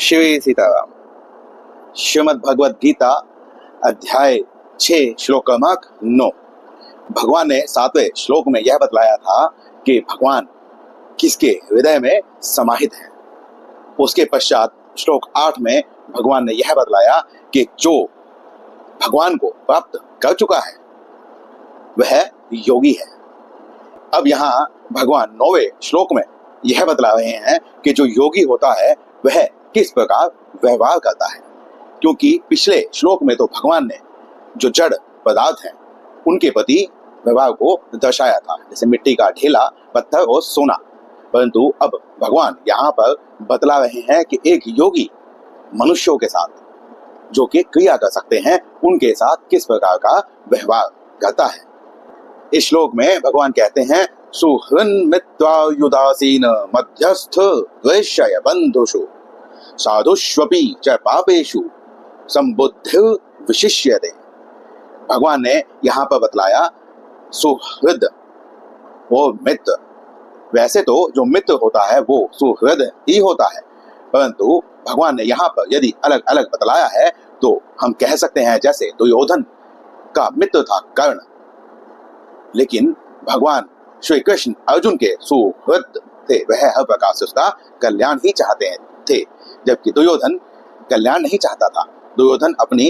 शिवे सीताराम। श्रीमद् भगवद गीता अध्याय 6 श्लोक क्रमांक 9। भगवान ने 7वें श्लोक में यह बतलाया था कि भगवान किसके हृदय में समाहित है। उसके पश्चात श्लोक 8 में भगवान ने यह बतलाया कि जो भगवान को प्राप्त कर चुका है वह योगी है। अब यहाँ भगवान 9वें श्लोक में यह बतला रहे हैं कि जो योगी होता है वह किस प्रकार व्यवहार करता है, क्योंकि पिछले श्लोक में तो भगवान ने जो जड़ पदार्थ हैं उनके प्रति व्यवहार को दर्शाया था, जैसे मिट्टी का ढेला, पत्थर और सोना। परंतु अब भगवान यहाँ पर बतला रहे हैं कि एक योगी मनुष्यों के साथ जो कि क्रिया कर सकते हैं उनके साथ किस प्रकार का व्यवहार करता है। इस श्लोक में भगवान कहते हैं, सुहृन् मित्रायुदासीन मध्यस्थ द्वेष्य बंधुषु साधुष्वपि च पापेषु संबुद्धि विशिष्यते। भगवान ने यहाँ पर बतलाया सुहृद वो मित्र। वैसे तो जो मित्र होता है वो सुहृद ही होता है, परंतु भगवान ने यहाँ पर यदि अलग अलग बतलाया है तो हम कह सकते हैं जैसे दुर्योधन का मित्र था कर्ण, लेकिन भगवान श्री कृष्ण अर्जुन के सुहृद थे, वह हर प्रकार से उसका कल्याण ही चाहते थे, जबकि दुर्योधन कल्याण नहीं चाहता था। दुर्योधन अपनी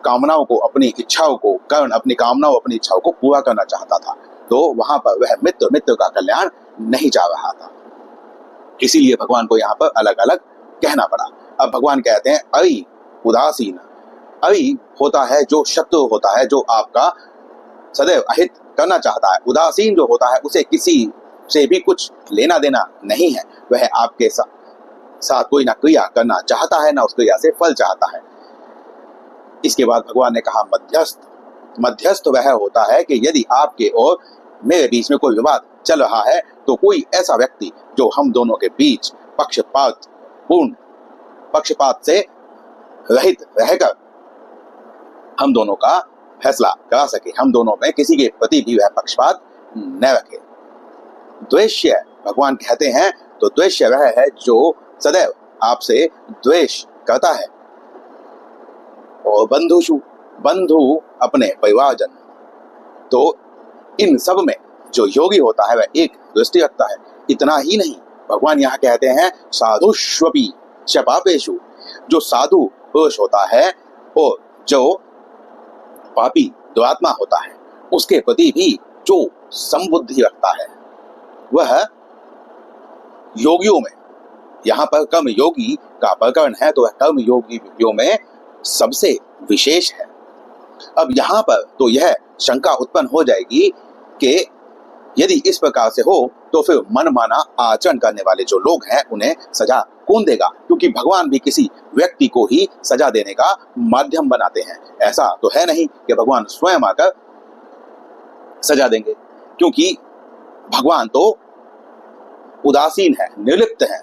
कामनाओं को, अपनी इच्छाओं को, कर्ण अपनी कामनाओं, अपनी इच्छाओं को पूरा करना चाहता था, तो वहां पर वह मित्र का कल्याण नहीं चाह रहा था। इसीलिए भगवान को यहाँ पर अलग अलग कहना पड़ा। अब भगवान कहते हैं अई उदासीन। अई होता है जो शत्रु होता है, जो आपका सदैव अहित करना चाहता है। उदासीन जो होता है उसे किसी से भी कुछ लेना देना नहीं है, वह आपके साथ कोई ना क्रिया करना चाहता है, ना उस क्रिया से फल चाहता है। इसके बाद भगवान ने कहा मध्यस्थ। मध्यस्थ वह होता है कि यदि आपके और मेरे बीच में कोई विवाद चल रहा है तो कोई ऐसा व्यक्ति जो हम दोनों के बीच पक्षपात से रहित रहकर हम दोनों का फैसला करा सके, हम दोनों में किसी के प्रति भी वह पक्षपात न रखे। द्वेष्य भगवान कहते हैं तो द्वेष्य वह है जो सदैव आपसे द्वेष करता है। और बंधु अपने परिवारजन। तो इन सब में जो योगी होता है वह एक दृष्टि रखता है। इतना ही नहीं, भगवान यहाँ कहते हैं साधुष्वपि च पापेषु। जो साधु पुरुष होता है और जो पापी दुरात्मा होता है उसके प्रति भी जो संबुद्धि रखता है वह योगियों में, यहाँ पर कर्म योगी का प्रकरण है तो वह कर्म योगियों में सबसे विशेष है। अब यहाँ पर तो यह शंका उत्पन्न हो जाएगी कि यदि इस प्रकार से हो तो फिर मनमाना आचरण करने वाले जो लोग हैं उन्हें सजा कौन देगा, क्योंकि भगवान भी किसी व्यक्ति को ही सजा देने का माध्यम बनाते हैं। ऐसा तो है नहीं कि भगवान स्वयं आकर सजा देंगे, क्योंकि भगवान तो उदासीन है, निर्लिप्त है।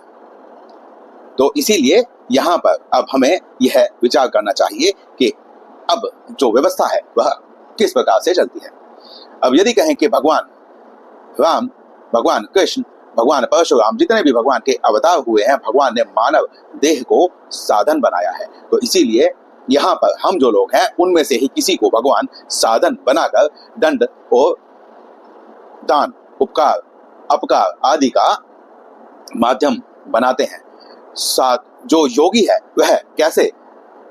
तो इसीलिए यहाँ पर अब हमें यह विचार करना चाहिए कि अब जो व्यवस्था है वह किस प्रकार से चलती है। अब यदि कहें कि भगवान राम, भगवान कृष्ण, भगवान परशुराम, जितने भी भगवान के अवतार हुए हैं, भगवान ने मानव देह को साधन बनाया है, तो इसीलिए यहाँ पर हम जो लोग हैं उनमें से ही किसी को भगवान साधन बनाकर दंड और दान, उपकार, अपकार आदि का माध्यम बनाते हैं। साथ जो योगी है वह कैसे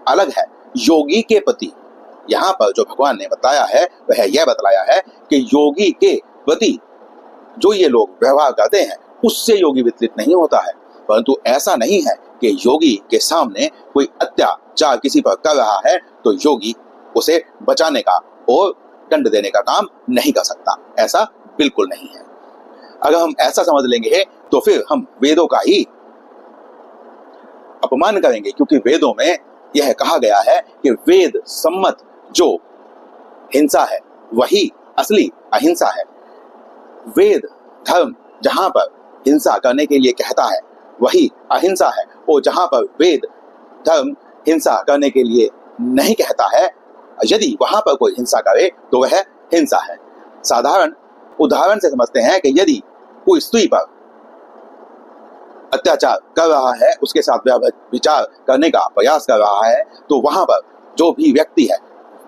अलग है। योगी के प्रति यहाँ पर जो भगवान ने बताया है वह यह बतलाया है कि योगी के प्रति जो ये लोग व्यवहार करते हैं उससे योगी विचलित नहीं होता है। परंतु ऐसा नहीं है कि योगी के सामने कोई अत्याचार किसी पर कर रहा है तो योगी उसे बचाने का और दंड देने का काम नहीं कर सकता, ऐसा बिल्कुल नहीं है। अगर हम ऐसा समझ लेंगे तो फिर हम वेदों का ही अपमान करेंगे, क्योंकि वेदों में यह कहा गया है कि वेद सम्मत जो हिंसा है वही असली अहिंसा है। वेद धर्म जहां पर हिंसा करने के लिए कहता है वही अहिंसा है, और जहां पर वेद धर्म हिंसा करने के लिए नहीं कहता है, यदि वहां पर कोई हिंसा करे तो वह हिंसा है। साधारण उदाहरण से समझते हैं कि यदि कोई स्त्री पर अत्याचार कर रहा है, उसके साथ विचार करने का प्रयास कर रहा है, तो वहां पर जो भी व्यक्ति है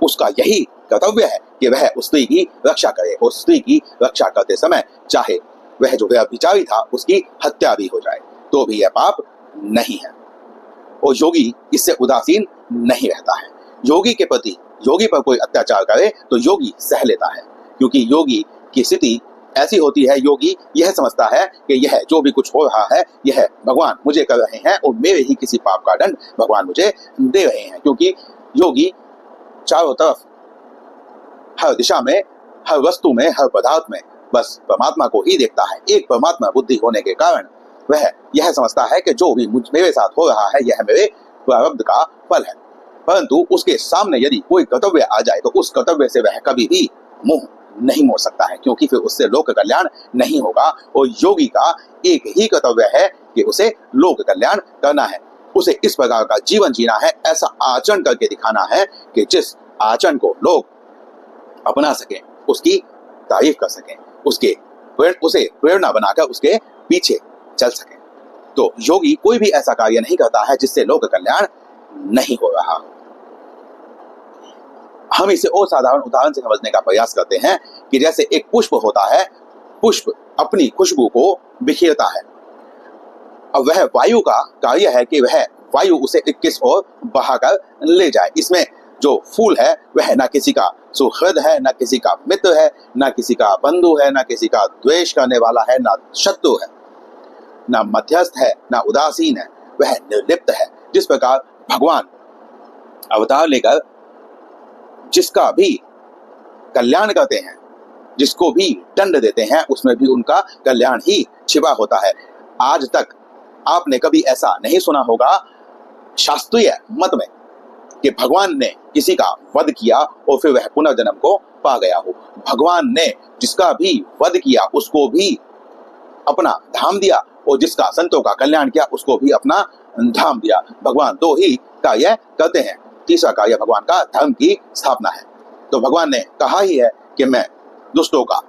उसका यही कर्तव्य है कि वह उस स्त्री की रक्षा करे। उस स्त्री की रक्षा करते समय चाहे वह जो व्यभिचारी था उसकी हत्या भी हो जाए तो भी यह पाप नहीं है। और योगी इससे उदासीन नहीं रहता है। योगी के प्रति, योगी पर कोई अत्याचार करे तो योगी सह लेता है, क्योंकि योगी की स्थिति ऐसी होती है, योगी यह समझता है कि यह जो भी कुछ हो रहा है यह भगवान मुझे कर रहे हैं और मेरे ही किसी पाप का दंड भगवान मुझे दे रहे हैं। क्योंकि योगी चारों तरफ, हर दिशा में, हर वस्तु में, हर पदार्थ में बस परमात्मा को ही देखता है। एक परमात्मा बुद्धि होने के कारण वह यह समझता है कि जो भी मेरे साथ हो रहा है यह मेरे प्रारब्ध का फल है। परंतु उसके सामने यदि कोई कर्तव्य आ जाए तो उस कर्तव्य से वह कभी भी मुंह नहीं मोड़ सकता है, क्योंकि फिर उससे लोक कल्याण नहीं होगा। और योगी का एक ही कर्तव्य है कि उसे लोक कल्याण करना है, उसे इस प्रकार का जीवन जीना है, ऐसा आचरण करके दिखाना है कि जिस आचरण को लोग अपना सकें, उसकी तारीफ कर सकें, उसे प्रेरणा बनाकर उसके पीछे चल सकें। तो योगी कोई भी ऐसा कार्य नहीं करता है जिससे लोक कल्याण नहीं हो रहा हो। हम इसे और साधारण उदाहरण से समझने का प्रयास करते हैं कि जैसे एक पुष्प होता है, पुष्प अपनी खुशबू को बिखेरता है। अब वह वायु का कार्य है कि वह वायु उसे 21 ओर बहाकर ले जाए। इसमें जो फूल है वह ना किसी का सुहृद है, ना किसी का मित्र है, ना किसी का बंधु है, ना किसी का द्वेष करने वाला है, ना शत्रु है, ना मध्यस्थ है, ना उदासीन है, वह निर्लिप्त है। जिस प्रकार भगवान अवतार लेकर जिसका भी कल्याण करते हैं, जिसको भी दंड देते हैं, उसमें भी उनका कल्याण ही छिपा होता है। आज तक आपने कभी ऐसा नहीं सुना होगा शास्त्रीय मत में कि भगवान ने किसी का वध किया और फिर वह पुनर्जन्म को पा गया हो। भगवान ने जिसका भी वध किया उसको भी अपना धाम दिया और जिसका संतों का कल्याण किया उसको भी अपना धाम दिया। भगवान दो ही कार्य करते हैं, तीसरा कार्य भगवान का धर्म की स्थापना है। तो भगवान ने कहा ही है कि मैं दुष्टों का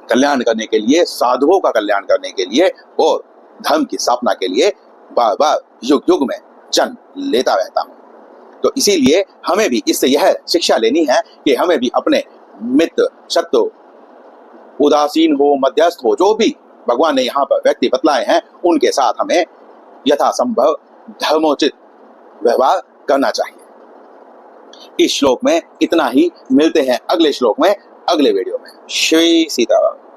कल्याण करने के लिए, साधुओं का कल्याण करने के लिए और धर्म की स्थापना के लिए बार बार युग युग में जन्म लेता रहता हूं। तो इसीलिए हमें भी इससे यह शिक्षा लेनी है कि हमें भी अपने मित्र, शत्रु, उदासीन हो, मध्यस्थ हो, जो भी भगवान ने यहाँ पर व्यक्ति बतलाए हैं, उनके साथ हमें यथासंभव धर्मोचित व्यवहार करना चाहिए। इस श्लोक में इतना ही। मिलते हैं अगले श्लोक में, अगले वीडियो में। श्री सीताराम।